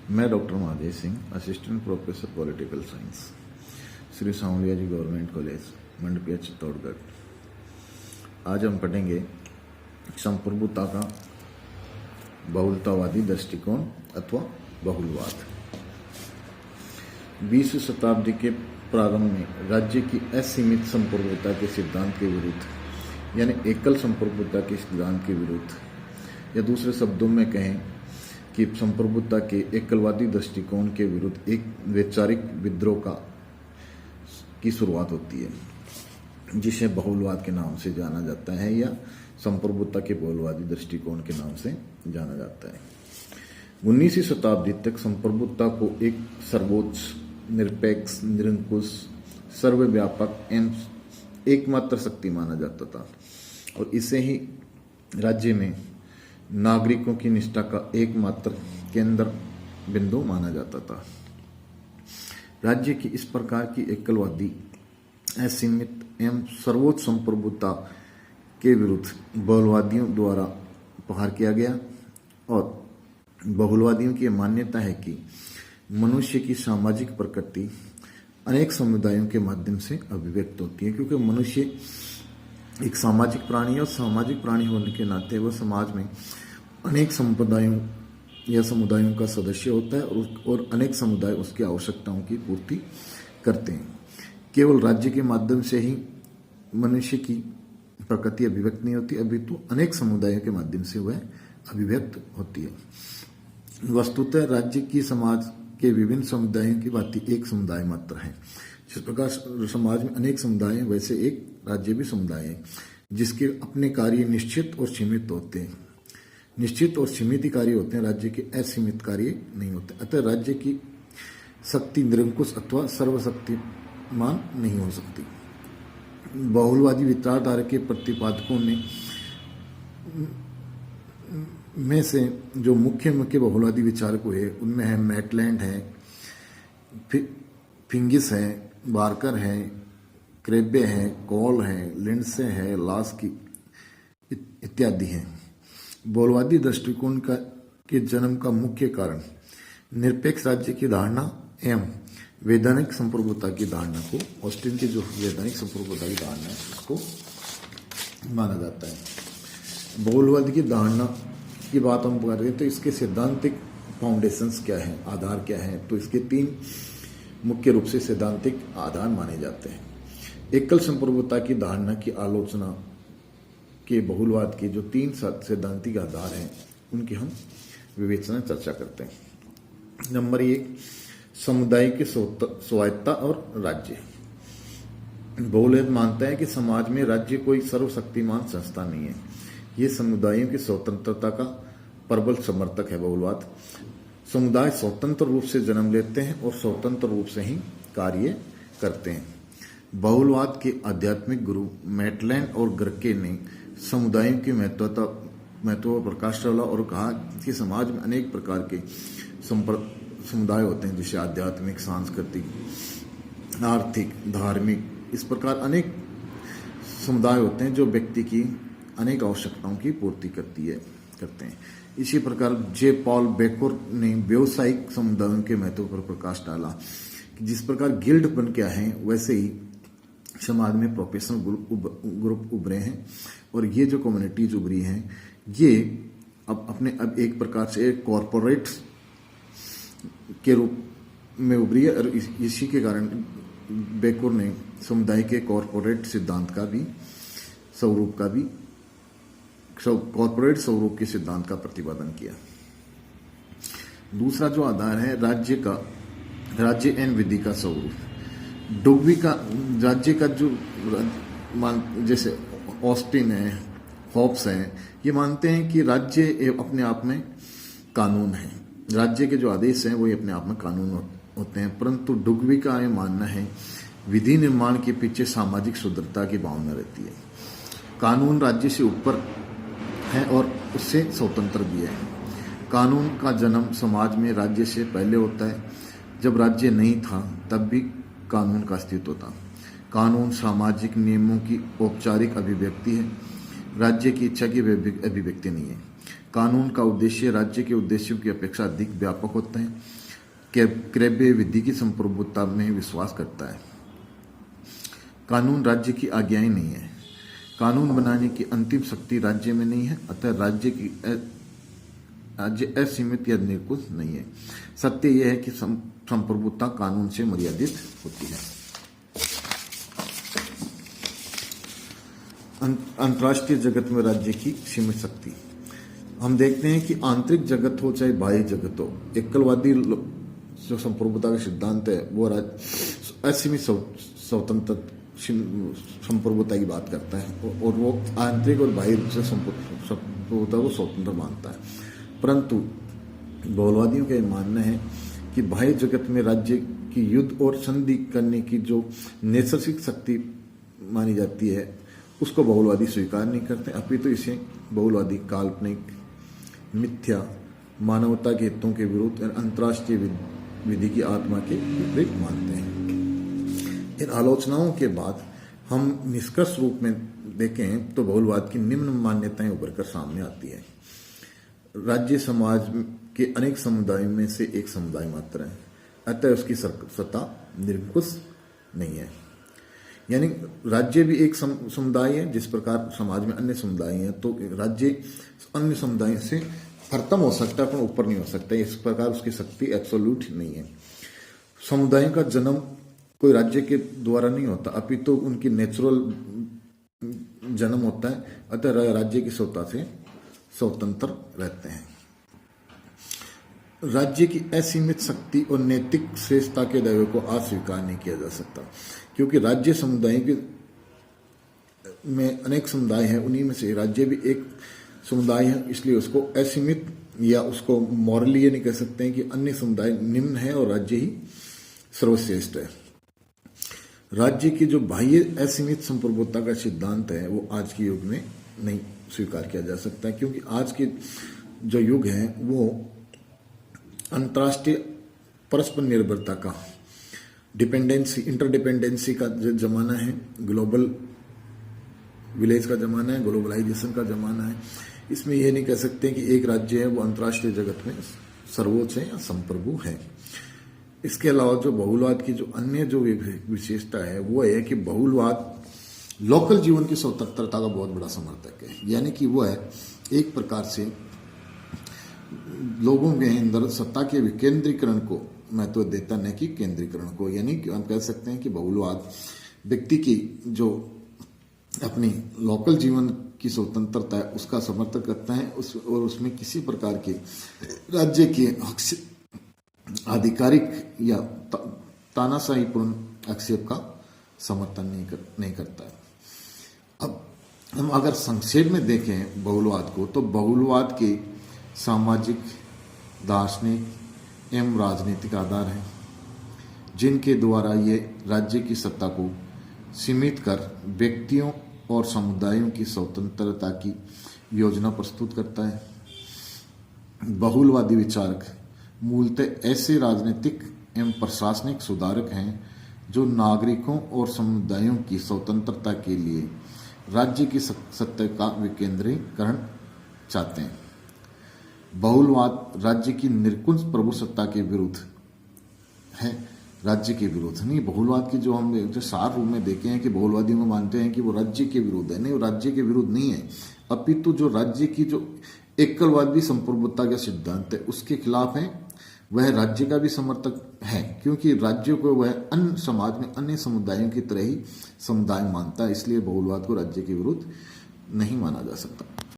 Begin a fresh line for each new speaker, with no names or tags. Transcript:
मैं doctor Mahadev Singh, assistant professor political science, Shri Sanwaliya ji government college, Mandapiya, Chittorgarh. आज हम पढ़ेंगे संप्रभुता का बहुलतावादी दृष्टिकोण अथवा बहुलवाद। 20वीं शताब्दी के प्रारंभ में राज्य की असीमित संप्रभुता के सिद्धांत के विरुद्ध, यानी एकल संप्रभुता के सिद्धांत के विरुद्ध, या दूसरे शब्दों में कहें कि संप्रभुता के एकलवादी दृष्टिकोण के विरुद्ध एक वैचारिक विद्रोह की शुरुआत होती है, जिसे बहुलवाद के नाम से जाना जाता है या संप्रभुता के बहुलवादी दृष्टिकोण के नाम से जाना जाता है। 19वीं शताब्दी तक संप्रभुता को एक सर्वोच्च, निरपेक्ष, निरंकुश, सर्वव्यापक एवं एकमात्र शक्ति माना जाता था और इसे ही राज्य में नागरिकों की निष्ठा का एकमात्र केंद्र बिंदु माना जाता था। राज्य की इस प्रकार की एकलवादी, असीमित एवं सर्वोच्च संप्रभुता के विरुद्ध बहुलवादियों द्वारा प्रहार किया गया और बहुलवादियों की मान्यता है कि मनुष्य की सामाजिक प्रकृति अनेक समुदायों के माध्यम से अभिव्यक्त होती है, क्योंकि मनुष्य एक सामाजिक प्राणी है और सामाजिक प्राणी होने के नाते वह समाज में अनेक संप्रदायों या समुदायों का सदस्य होता है और अनेक समुदाय उसकी आवश्यकताओं की पूर्ति करते हैं। केवल राज्य के माध्यम से ही मनुष्य की प्रकृति अभिव्यक्त नहीं होती, अपितु अनेक समुदायों के माध्यम से वह अभिव्यक्त होती है। वस्तुतः राज्य की समाज के विभिन्न समुदायों की भांति एक समुदाय मात्र है। जिस प्रकार समाज में अनेक समुदाय हैं, वैसे एक राज्य भी समुदाय है जिसके अपने कार्य निश्चित और सीमित होते हैं। निश्चित और सीमित कार्य होते हैं, राज्य के असीमित कार्य नहीं होते। अतः राज्य की शक्ति निरंकुश अथवा सर्वशक्तिमान नहीं हो सकती। बहुलवादी विचारधारा के प्रतिपादकों में से जो मुख्य बहुलवादी विचारक हुए उनमें है मैटलैंड है, फिंगिस है, बार्कर है, क्रेब्बे है, कॉल है, लिंडसे है, लास्की इत्यादि हैं। बहुलवादी दृष्टिकोण के जन्म का मुख्य कारण निरपेक्ष राज्य की धारणा एवं वैधानिक संप्रभुता की धारणा को, ऑस्टिन की जो वैधानिक संप्रभुता की धारणा है उसको माना जाता है। बहुलवाद की धारणा की बात हम कर रहे हैं तो इसके सैद्धांतिक फाउंडेशंस क्या है, आधार क्या है, तो इसके 3 मुख्य रूप से सैद्धांतिक आधार माने जाते हैं। एकल संप्रभुता की धारणा की आलोचना के बहुलवाद के जो 3 सैद्धांतिक आधार हैं उनकी हम विवेचना चर्चा करते हैं। नंबर 1, समुदाय की स्वायत्ता और राज्य। बहुलवाद मानता है कि समाज में राज्य कोई सर्वशक्तिमान संस्था नहीं है, ये समुदायों की स्वतंत्रता का प्रबल समर्थक है। बहुलवाद समुदाय स्वतंत्र रूप से जन्म लेते हैं और स्वतंत्र रूप से ही कार्य करते हैं। बहुलवाद के आध्यात्मिक गुरु मैटलैंड और गर्के ने समुदायों की महत्व पर प्रकाश डाला और कहा कि समाज में अनेक प्रकार के समुदाय होते हैं, जैसे आध्यात्मिक, सांस्कृतिक, आर्थिक, धार्मिक, इस प्रकार अनेक समुदाय होते हैं जो व्यक्ति की अनेक आवश्यकताओं की पूर्ति करते हैं। इसी प्रकार जे पॉल बेकोर ने व्यावसायिक समुदायों के महत्व पर प्रकाश डाला कि जिस प्रकार गिल्ड बन क्या है, वैसे ही समाज में प्रोफेशनल ग्रुप उभरे हैं और ये जो कम्युनिटीज उभरी हैं ये अब एक प्रकार से एक कॉरपोरेट के रूप में उभरी है और इसी के कारण बेकोर ने समुदाय के कॉरपोरेट सिद्धांत का भी कॉरपोरेट स्वरूप के सिद्धांत का प्रतिपादन किया। दूसरा जो आधार है राज्य एवं विधि का स्वरूप। डुग्वी का राज्य का जो जैसे ऑस्टिन है, हॉब्स है, ये मानते हैं कि राज्य अपने आप में कानून है, राज्य के जो आदेश हैं वो अपने आप में कानून होते हैं, परंतु डुग्वी का ये मानना है विधि निर्माण के पीछे सामाजिक शुद्धता की भावना रहती है। कानून राज्य से ऊपर है और उससे स्वतंत्र भी है। कानून का जन्म समाज में राज्य से पहले होता है। जब राज्य नहीं था तब भी कानून का अस्तित्व था। कानून सामाजिक नियमों की औपचारिक अभिव्यक्ति है, राज्य की इच्छा की अभिव्यक्ति नहीं है। कानून का उद्देश्य राज्य के उद्देश्यों की अपेक्षा अधिक व्यापक होता है। क्रेब्बे विधि की संप्रभुता में विश्वास करता है। कानून राज्य की आज्ञाएं नहीं है। कानून बनाने की अंतिम शक्ति राज्य में नहीं है, अतः राज्य असीमित या निर्कुल नहीं है। सत्य यह है कि संप्रभुता कानून से मर्यादित होती है। अंतर्राष्ट्रीय जगत में राज्य की सीमित शक्ति। हम देखते हैं कि आंतरिक जगत हो चाहे बाह्य जगत हो, एकलवादी जो संप्रभुता का सिद्धांत है वो असीमित स्वतंत्र संप्रभुता की बात करता है और वो आंतरिक और बाह्य रूप से संप्रभुता को स्वतंत्र मानता है। परंतु बहुलवादियों का यह मानना है कि बाह्य जगत में राज्य की युद्ध और संधि करने की जो नैसर्गिक शक्ति मानी जाती है उसको बहुलवादी स्वीकार नहीं करते, अपितु इसे बहुलवादी काल्पनिक, मिथ्या, मानवता के हितों के विरुद्ध और अंतर्राष्ट्रीय विधि की आत्मा के विपरीत मानते हैं। इन आलोचनाओं के बाद हम निष्कर्ष रूप में देखें तो बहुलवाद की निम्न मान्यताएं उभर कर सामने आती है। राज्य समाज के अनेक समुदायों में से एक समुदाय मात्र है, अतः उसकी सत्ता निरंकुश नहीं है। यानी राज्य भी एक समुदाय है, जिस प्रकार समाज में अन्य समुदाय हैं, तो राज्य अन्य समुदायों से खत्म हो सकता है पर ऊपर नहीं हो सकता। इस प्रकार उसकी शक्ति एब्सोल्यूट नहीं है। समुदायों का जन्म कोई राज्य के द्वारा नहीं होता, अपितु उनकी नेचुरल जन्म होता है, अतः राज्य की सत्ता से स्वतंत्र रहते हैं। राज्य की असीमित शक्ति और नैतिक श्रेष्ठता के दावे को अस्वीकार नहीं किया जा सकता, क्योंकि राज्य समुदाय के में अनेक समुदाय हैं, उन्हीं में से राज्य भी एक समुदाय है, इसलिए उसको असीमित या उसको मॉरली ये नहीं कह सकते हैं कि अन्य समुदाय निम्न है और राज्य ही सर्वश्रेष्ठ है। राज्य की जो बाह्य असीमित संप्रभुता का सिद्धांत है वो आज के युग में नहीं स्वीकार किया जा सकता है, क्योंकि आज के जो युग है वो अंतर्राष्ट्रीय परस्पर निर्भरता का, डिपेंडेंसी, इंटरडिपेंडेंसी का जो जमाना है, ग्लोबल विलेज का जमाना है, ग्लोबलाइजेशन का जमाना है। इसमें यह नहीं कह सकते कि एक राज्य है वो अंतर्राष्ट्रीय जगत में सर्वोच्च है या संप्रभु है। इसके अलावा जो बहुलवाद की जो अन्य जो विशेषता है वो है कि बहुलवाद लोकल जीवन की स्वतंत्रता का बहुत बड़ा समर्थक है, यानी कि वो है एक प्रकार से लोगों के अंदर सत्ता के विकेंद्रीकरण को महत्व देता, न कि केंद्रीकरण को। यानी कि हम कह सकते हैं कि बहुलवाद व्यक्ति की जो अपनी लोकल जीवन की स्वतंत्रता है उसका समर्थन करता है और उसमें किसी प्रकार के राज्य के आधिकारिक या तानाशाहीपूर्ण आक्षेप का समर्थन नहीं करता है। अब हम अगर संक्षेप में देखें बहुलवाद को, तो बहुलवाद के सामाजिक, दार्शनिक एवं राजनीतिक आधार हैं, जिनके द्वारा ये राज्य की सत्ता को सीमित कर व्यक्तियों और समुदायों की स्वतंत्रता की योजना प्रस्तुत करता है। बहुलवादी विचारक मूलतः ऐसे राजनीतिक एवं प्रशासनिक सुधारक हैं जो नागरिकों और समुदायों की स्वतंत्रता के लिए राज्य की सत्ता का विकेंद्रीकरण चाहते हैं। बहुलवाद राज्य की निर्कुंज प्रभुसत्ता के विरुद्ध है, राज्य के विरुद्ध नहीं। बहुलवाद की जो हम जो सार रूप में देखे हैं कि बहुलवादी में मानते हैं कि वो राज्य के विरुद्ध है, नहीं, वो राज्य के विरुद्ध नहीं है, अपितु जो राज्य की जो एकलवादी संप्रभुता का सिद्धांत है उसके खिलाफ है। वह राज्य का भी समर्थक है, क्योंकि राज्य को वह अन्य समाज में अन्य समुदायों की तरह ही समुदाय मानता है, इसलिए बहुलवाद को राज्य के विरुद्ध नहीं माना जा सकता।